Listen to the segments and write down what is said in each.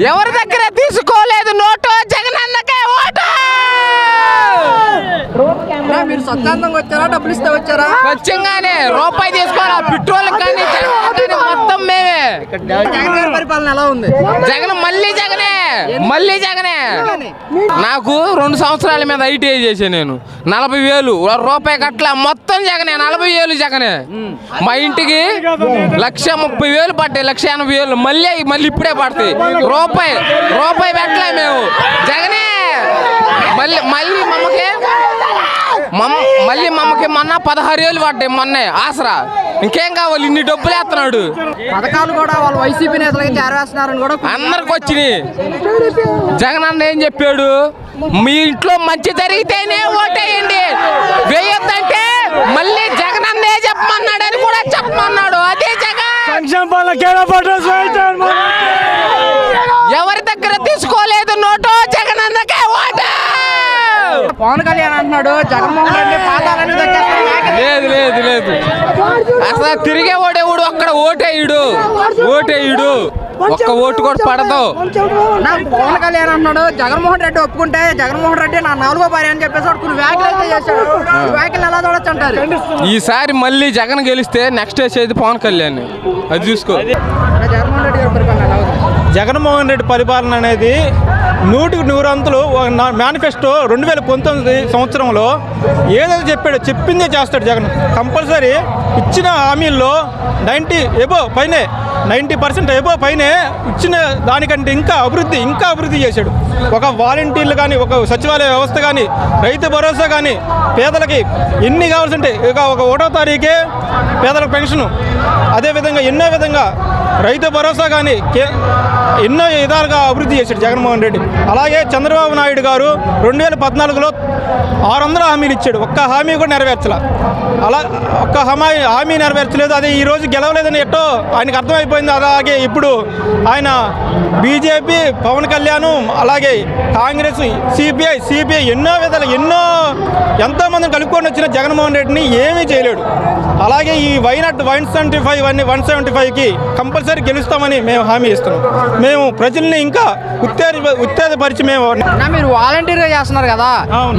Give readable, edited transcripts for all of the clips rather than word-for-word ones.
ఎవరి దగ్గర తీసుకోలేదు నోటు, జగనన్నకే ఓటు. మీరు స్వచ్ఛందంగా వచ్చారా, డబ్బులు ఇస్తే వచ్చారా? స్వచ్ఛంగానే రూపాయి తీసుకోవాలా, పెట్రోల్ కానీ మొత్తం మేమే. జగన్ గారి పరిపాలన ఎలా ఉంది? జగన్ మళ్ళీ జగనే. నాకు 2 సంవత్సరాల మీద ఐటీఐ చేసా నేను. 40,000 రూపాయి కట్ల మొత్తం జగనే. 40,000 జగనే. మా ఇంటికి 1,30,000 పట్టాయి, 1,80,000 మళ్ళీ ఇప్పుడే పడతాయి. రూపాయి పెట్టలే మేము. జగనే మళ్ళీ మమ్మకి మొన్న 16,000 పడ్డాయి మొన్నే ఆసరా. ఇంకేం కావాలి, ఇన్ని డబ్బులు వేస్తున్నాడు. పథకాలు కూడా వాళ్ళు వైసీపీ నేతలకి చేరవేస్తున్నారని కూడా అందరికి వచ్చినాయి. జగన్ అన్న ఏం చెప్పాడు, మీ ఇంట్లో మంచి జరిగితేనే ఓటేయండి, వేయొద్దంటే మళ్ళీ జగన్ అన్నే చెప్పమన్నాడని కూడా చెప్పమన్నాడు. అదే జగన్. ఎవరి దగ్గర తీసుకోలేదు నోటు, జగన్ అన్నకే ఓటు. పవన్ కళ్యాణ్ అంటున్నాడు జగన్మోహన్ రెడ్డి పాతాలని లేదు అసలు తిరిగే ఓడేవుడు అక్కడ ఓటేయుడు ఒక్క ఓటు కూడా పడదు. పవన్ కళ్యాణ్ అంటున్నాడు జగన్మోహన్ రెడ్డి ఒప్పుకుంటే జగన్మోహన్ రెడ్డి నా 4వ భార్య అని చెప్పేసి కొన్ని వ్యాఖ్యలు అయితే చేశాడు. వ్యాఖ్యలు ఎలా చూడొచ్చు అంటారు? ఈసారి మళ్ళీ జగన్ గెలిస్తే నెక్స్ట్ వేసేది పవన్ కళ్యాణ్. అది చూసుకో. జగన్మోహన్ రెడ్డి గారి పరిపాలన ఎలా ఉంది? జగన్మోహన్ రెడ్డి పరిపాలన అనేది 100కి 100 అంతులు. మేనిఫెస్టో 2019 సంవత్సరంలో ఏదైతే చెప్పాడో చెప్పిందే చేస్తాడు జగన్. కంపల్సరీ ఇచ్చిన హామీల్లో 90% ఎబో పైనే ఇచ్చిన దానికంటే ఇంకా అభివృద్ధి చేశాడు. ఒక వాలంటీర్లు కానీ, ఒక సచివాలయ వ్యవస్థ కానీ, రైతు భరోసా కానీ, పేదలకి ఎన్ని కావాల్సింటే ఇక ఒక 1వ తారీఖే పేదలకు పెన్షను, అదేవిధంగా ఎన్నో విధంగా రైతు భరోసా కానీ ఎన్నో విధాలుగా అభివృద్ధి చేశాడు జగన్మోహన్ రెడ్డి. అలాగే చంద్రబాబు నాయుడు గారు 2014లో 600 హామీలు ఇచ్చాడు. ఒక్క హామీ కూడా నెరవేర్చలే. అలా ఒక్క హామీ నెరవేర్చలేదు. అది ఈరోజు గెలవలేదని ఎట్టో ఆయనకు అర్థమైపోయింది. అలాగే ఇప్పుడు ఆయన బీజేపీ, పవన్ కళ్యాణ్, అలాగే కాంగ్రెస్, సిపిఐ ఎంతోమందిని కలుపుకొని వచ్చిన జగన్మోహన్ రెడ్డిని ఏమీ చేయలేడు. అలాగే ఈ వైనాట్ 175కి కంపల్సరీ గెలుస్తామని మేము హామీ ఇస్తున్నాం. మేము ప్రజల్ని ఇంకా ఉత్తేజపరిచి మీరు వాలంటీర్గా చేస్తున్నారు కదా,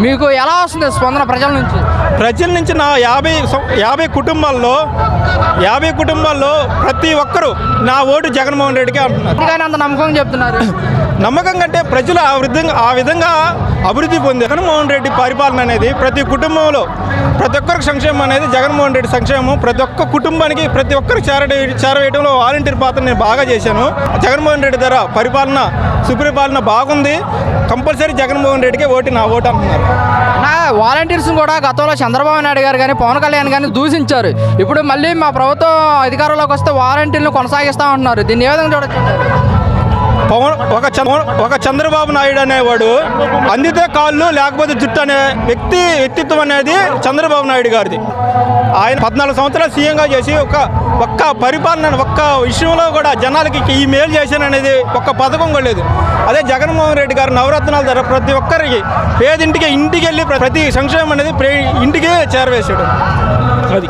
మీకు ఎలా వస్తుంది స్పందన ప్రజల నుంచి? నా 50 కుటుంబాల్లో ప్రతి ఒక్కరూ నా ఓటు జగన్మోహన్ రెడ్డికి అంటున్నారు. అంత నమ్మకం చెప్తున్నారు. నమ్మకం కంటే ప్రజలు ఆ విధంగా అభివృద్ధి పొంది జగన్మోహన్ రెడ్డి పరిపాలన అనేది ప్రతి కుటుంబంలో ప్రతి ఒక్కరికి సంక్షేమం అనేది జగన్మోహన్ రెడ్డి సంక్షేమం. ప్రతి ఒక్క కుటుంబానికి ప్రతి ఒక్కరికి చేరవేయడంలో వాలంటీర్ పాత్ర నేను బాగా చేశాను. జగన్మోహన్ రెడ్డి ద్వారా సుపరిపాలన బాగుంది. కంపల్సరీ జగన్మోహన్ రెడ్డికి నా ఓటు అంటున్నారు. వాలంటీర్స్ కూడా గతంలో చంద్రబాబు నాయుడు గారు కానీ పవన్ కళ్యాణ్ కానీ దూషించారు. ఇప్పుడు మళ్ళీ మా ప్రభుత్వం అధికారంలోకి వస్తే వాలంటీర్లు కొనసాగిస్తామంటున్నారు. దీన్ని ఏ విధంగా చూడొచ్చు? ఒక చంద్రబాబు నాయుడు అనేవాడు అందితే కాళ్ళు లేకపోతే జుట్టు అనే వ్యక్తిత్వం అనేది చంద్రబాబు నాయుడు గారిది. ఆయన 14 సంవత్సరాలు సీఎంగా చేసి ఒక్క పరిపాలన ఒక్క విషయంలో కూడా జనాలకి ఈ మేలు చేశాననేది ఒక్క పథకం కూడా లేదు. అదే జగన్మోహన్ రెడ్డి గారు నవరత్నాల ద్వారా ప్రతి ఒక్కరికి ఇంటికి వెళ్ళి ప్రతి సంక్షేమం అనేది ఇంటికి చేరవేశాడు. అది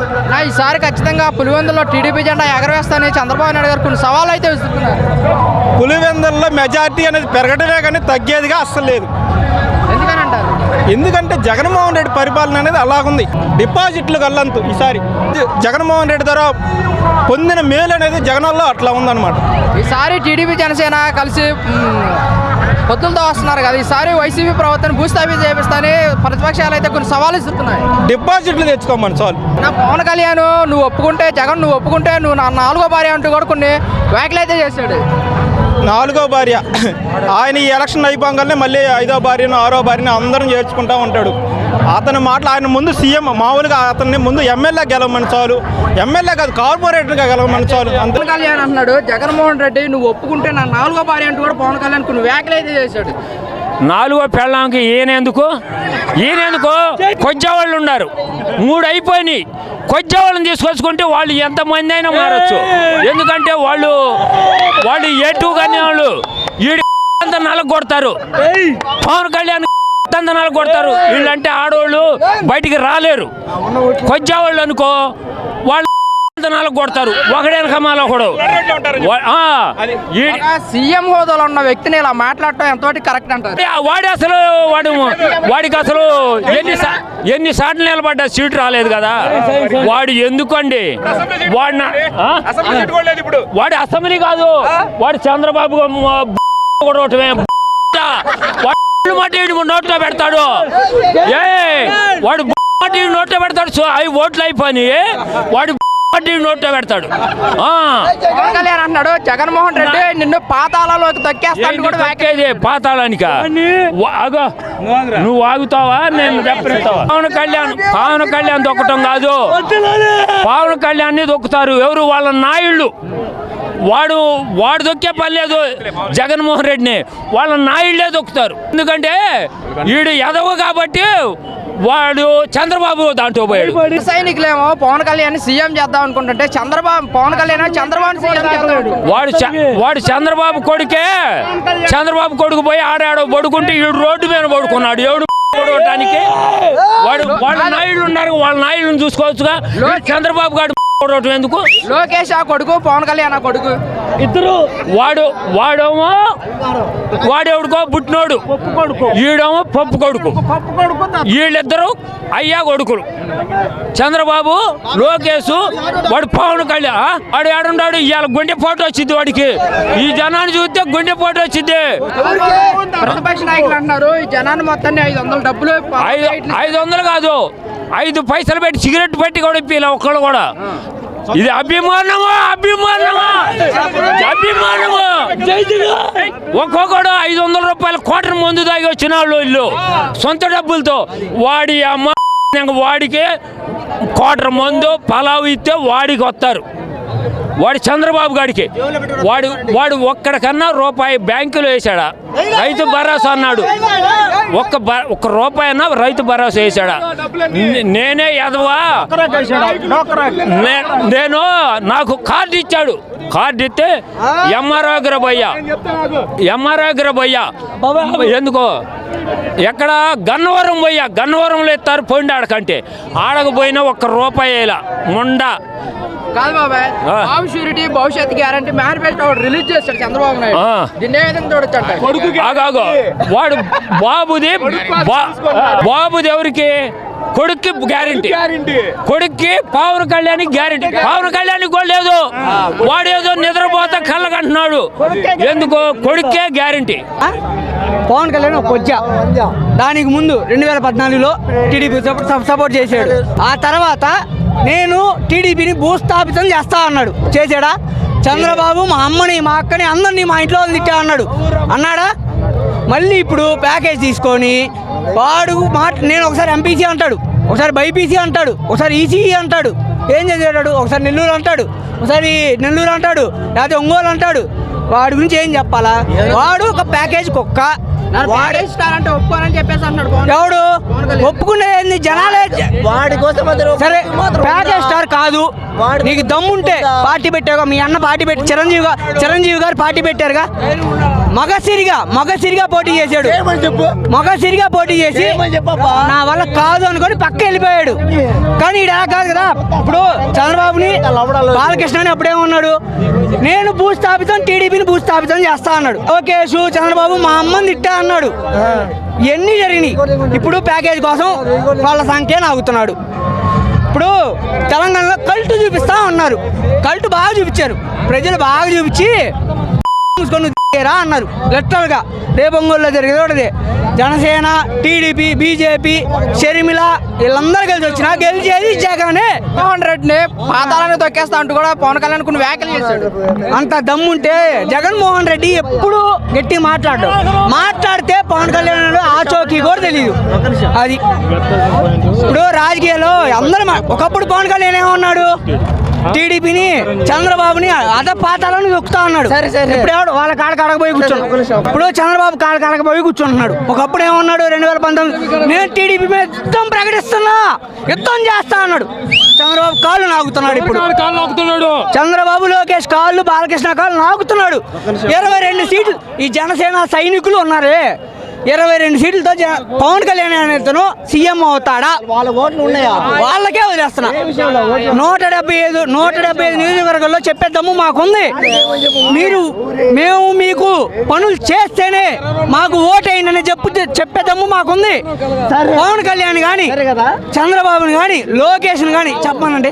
ఈసారి ఖచ్చితంగా పులివెందులో టీడీపీ జెండా ఎగరవేస్తానని చంద్రబాబు నాయుడు గారు కొన్ని సవాళ్ళు అయితే విసురుతున్నారు. పులివెందుల్లో మెజార్టీ అనేది పెరగడమే కానీ తగ్గేదిగా అస్సలు లేదు. ఎందుకంటే జగన్మోహన్ రెడ్డి పరిపాలన అనేది అలాగుంది. డిపాజిట్లు గల్లంతు ఈసారి జగన్మోహన్ రెడ్డి ద్వారా పొందిన మేలు అనేది జగన్లో అట్లా ఉందన్నమాట. ఈసారి టీడీపీ జనసేన కలిసి పొత్తులతో వస్తున్నారు కదా, ఈసారి వైసీపీ ప్రభుత్వాన్ని భూస్థాపి చేపిస్తానని ప్రతిపక్షాలు అయితే కొన్ని సవాళ్ళు ఇస్తున్నాయి. డిపాజిట్లు తెచ్చుకోమని చాలు. పవన్ కళ్యాణ్ నువ్వు ఒప్పుకుంటే నువ్వు నా 4వ భార్య అంటూ కూడా కొన్ని వ్యాఖ్యలు అయితే చేశాడు. 4వ భార్య ఆయన ఈ ఎలక్షన్ అయిపోగానే మళ్ళీ 5వ భార్యను 6వ భార్యను అందరం చేర్చుకుంటూ ఉంటాడు. అతని మాటలు ఆయన ముందు సీఎం మామూలుగా అతన్ని ముందు ఎమ్మెల్యే గెలవమని చాలు, ఎమ్మెల్యే కాదు కార్పొరేటర్గా గెలవమని చాలు. పవన్ కళ్యాణ్ అంటున్నాడు జగన్మోహన్ రెడ్డి నువ్వు ఒప్పుకుంటే నా 4వ భార్య అంటూ కూడా పవన్ కళ్యాణ్ కొన్ని వ్యాఖ్యలు అయితే చేశాడు. 4వ పెళ్ళాంకి ఈయనేందుకు కొద్దివాళ్ళు ఉన్నారు, 3 అయిపోయినాయి. కొద్దివాళ్ళని తీసుకొచ్చుకుంటే వాళ్ళు ఎంతమంది అయినా మారచ్చు. ఎందుకంటే వాళ్ళు ఎటు కానీ వాళ్ళు అంతా నలగొడతారు. పవన్ కళ్యాణ్ అంతా నలగొడతారు. వీళ్ళంటే ఆడవాళ్ళు బయటికి రాలేరు. కొద్దివాళ్ళు అనుకో వాళ్ళు నాలుగు కొడతారు ఒకడేనక మాల ఒకడు. సీఎం హోదాలో ఉన్న వ్యక్తిని ఇలా మాట్లాడటం ఎంతవరకు కరెక్ట్ అంటారు? వాడికి అసలు ఎన్ని సార్లు నిలబడ్డా సీటు రాలేదు కదా. వాడు ఎందుకండి వాడి అసెంబ్లీ కాదు, వాడు చంద్రబాబు నోట్లో పెడతాడు. వాడు నోట్లో పెడతాడు. అవి ఓట్లు అయిపోయి వాడు నోట్లో పెడతాడు. పవన్ కళ్యాణ్ అంటున్నాడు జగన్మోహన్ రెడ్డి నిన్ను పాతాళలోకి తొక్కేస్తాడు కూడా. పాతాళానిక నువ్వు ఆగుతావా? నేను చెప్పిస్తావా? పవన్ కళ్యాణ్ దొక్కటం కాదు, పవన్ కళ్యాణ్ దొక్కుతారు ఎవరు? వాళ్ళ నాయుళ్ళు. వాడు దొక్కే పని లేదు జగన్మోహన్ రెడ్డిని, వాళ్ళ నాయుళ్లే దొక్కుతారు. ఎందుకంటే వీడు ఎదవ కాబట్టి వాడు చంద్రబాబు దాంట్లో పోయాడు. సైనికులేమో పవన్ కళ్యాణ్ సీఎం చేద్దాం అనుకుంటుంటే పవన్ కళ్యాణ్ చంద్రబాబు సీఎం వాడు చంద్రబాబు కొడుకే. చంద్రబాబు కొడుకు పోయి ఆడాడో పడుకుంటే ఈడు రోడ్డు మీద పడుకున్నాడు. ఎవడు పడవటానికి? వాళ్ళ నాయుళ్ళు ఉన్నారు, వాళ్ళ నాయుళ్ళని చూసుకోవచ్చుగా. చంద్రబాబు గారు ఎందుకు? లోకేష్ ఆ కొడుకు, పవన్ కళ్యాణ్ ఆ కొడుకు ఇద్దరు. వాడెవడుకో పుట్టినోడు, ఈడేమో పప్పు కొడుకు. వీళ్ళిద్దరు అయ్యా కొడుకులు. చంద్రబాబు, లోకేష్, వాడు పవన్ కళ్యాణ్. వాడు ఏడున్నాడు? ఇవాళ గుండె పోటు వచ్చింది వాడికి. ఈ జనాన్ని చూస్తే గుండె పోటు వచ్చింది. ప్రతిపక్ష నాయకులు అంటున్నారు ఈ జనాన్ని మొత్తాన్ని 500 డబ్బులు 500 కాదు, 5 పైసలు పెట్టి సిగరెట్ పెట్టి కూడా ఇప్పిలా ఒక్కళ్ళు కూడా. ఇది అభిమానమా? ఒక్కొక్కడు 500 రూపాయల కోటర్ మందు దాగి వచ్చిన వాళ్ళు ఇల్లు సొంత డబ్బులతో. వాడికి కోటర్ మందు పలావు ఇస్తే వాడికి వస్తారు. వాడు చంద్రబాబు గారికి వాడు ఒక్కడికన్నా రూపాయి బ్యాంకులో వేసాడా? రైతు భరోసా అన్నాడు. ఒక్క రూపాయి అన్నా రైతు భరోసా వేసాడా? నేనే ఎదవా, నేను నాకు కార్డు ఇచ్చాడు. కార్డు ఇస్తే ఎంఆర్ఓ బయ్యా ఎందుకో ఎక్కడ గన్నవరం పోయా, గన్నవరంలో ఎత్తారు పోయింది. ఆడకంటే ఆడకపోయినా ఒక్క రూపాయి వేయాల ముండా కాదు బాబాయ్. బాబు షూరిటీ భవిష్యత్ గ్యారంటీ మేనిఫెస్టో రిలీజ్ చేస్తాడు చంద్రబాబు నాయుడు. దీన్ని ఏ విధంగా చూడొచ్చు? వాడు బాబుది ఎవరికి? కొడుక్కి గ్యారంటీ. కొడుక్కి పవన్ కళ్యాణ్ గ్యారంటీ. పవన్ కళ్యాణ్ కూడా లేదు. వాడేదో నిద్రపోతా కళ్ళకంటున్నాడు. ఎందుకు? కొడుక్కే గ్యారంటీ. పవన్ కళ్యాణ్ ఒక కొజ్జా. దానికి ముందు 2014లో టీడీపీ సపోర్ట్ చేశాడు. ఆ తర్వాత నేను టీడీపీని భూస్థాపితం చేస్తా అన్నాడు. చేశాడా? చంద్రబాబు మా అమ్మని, మా అక్కని, అందరినీ మా ఇంట్లో తిట్టా అన్నాడా? మళ్ళీ ఇప్పుడు ప్యాకేజ్ తీసుకొని వాడు నేను ఒకసారి ఎంపీసీ అంటాడు, ఒకసారి బైపీసీ అంటాడు, ఒకసారి ఈసీఈ అంటాడు. ఏం చేసాడు? ఒకసారి నెల్లూరు అంటాడు, ఒకసారి నెల్లూరు అంటాడు, లేకపోతే ఒంగోలు అంటాడు. వాడి గురించి ఏం చెప్పాలా? వాడు ఒక ప్యాకేజ్ కుక్క. ఒప్పుకోనని చెప్పేసి అన్నాడు. ఎవడు ఒప్పుకునేది? జనాలే. వాడి కోసం సరే, ప్యాకేజ్ స్టార్ కాదు. నీకు దమ్ముంటే పార్టీ పెట్టావుగా, మీ అన్న పార్టీ పెట్టి చిరంజీవి గారు పార్టీ పెట్టారుగా. మగసిరిగా పోటీ చేశాడు. మగసిరిగా పోటీ చేసి నా వల్ల కాదు అనుకొని పక్క వెళ్ళిపోయాడు. కానీ ఈడ కాదు కదా. ఇప్పుడు చంద్రబాబుని, బాలకృష్ణని అప్పుడేమన్నాడు? నేను భూస్థాపితం, టీడీపీని భూస్థాపితం చేస్తా అన్నాడు. లోకేష్, చంద్రబాబు మా అమ్మని తిట్టా అన్నాడు. ఎన్ని జరిగినాయి? ఇప్పుడు ప్యాకేజ్ కోసం వాళ్ళ సంఖ్య ఆగుతున్నాడు. ఇప్పుడు తెలంగాణలో కల్టు చూపిస్తా ఉన్నారు. కల్టు బాగా చూపించారు, ప్రజలు బాగా చూపించి రా అన్నారు లెటర్గా. రేపొంగోల్లో జరిగేది ఒకటిదే. జనసేన, టీడీపీ, బీజేపీ, షర్మిల వీళ్ళందరూ కలిసి వచ్చినా గెలిచేది జగనే. జగన్మోహన్ రెడ్డిని పాతాళాన్ని తొక్కేస్తా అంటూ కూడా పవన్ కళ్యాణ్ కొన్ని వ్యాఖ్యలు చేశాడు. అంత దమ్ముంటే జగన్మోహన్ రెడ్డి ఎప్పుడు గట్టి మాట్లాడితే పవన్ కళ్యాణ్ ఆ చౌకీ కూడా తెలియదు. అది ఇప్పుడు రాజకీయాల్లో అందరూ ఒకప్పుడు పవన్ కళ్యాణ్ ఏమన్నాడు? టీడీపీని, చంద్రబాబుని పాతాలను దొక్కుతా అన్నాడు. ఇప్పుడు వాళ్ళ కాడకపోయి కూర్చున్నాడు. ఇప్పుడు చంద్రబాబు కాడకపోయి కూర్చుంటున్నాడు. ఒకప్పుడు ఏమన్నాడు? 2019 నేను టీడీపీ మీద యుద్ధం ప్రకటిస్తున్నా, యుద్ధం చేస్తా అన్నాడు. చంద్రబాబు కాళ్ళు నాగుతున్నాడు. ఇప్పుడు చంద్రబాబు, లోకేష్ కాళ్ళు, బాలకృష్ణ కాళ్ళు నాగుతున్నాడు. 22 సీట్లు ఈ జనసేన సైనికులు ఉన్నారే, 22 సీట్లతో పవన్ కళ్యాణ్ అనేతను సీఎం అవుతాడా? వాళ్ళ ఓట్లు ఉన్నాయా? వాళ్ళకే వదిలేస్తున్నా. 175 నియోజకవర్గాల్లో చెప్పేద్దాము మాకుంది. మేము మీకు పనులు చేస్తేనే మాకు ఓటేయండి చెప్పేద్దాము మాకుంది. పవన్ కళ్యాణ్ కానీ, చంద్రబాబుని కానీ, లోకేష్ని కానీ చెప్పానండి.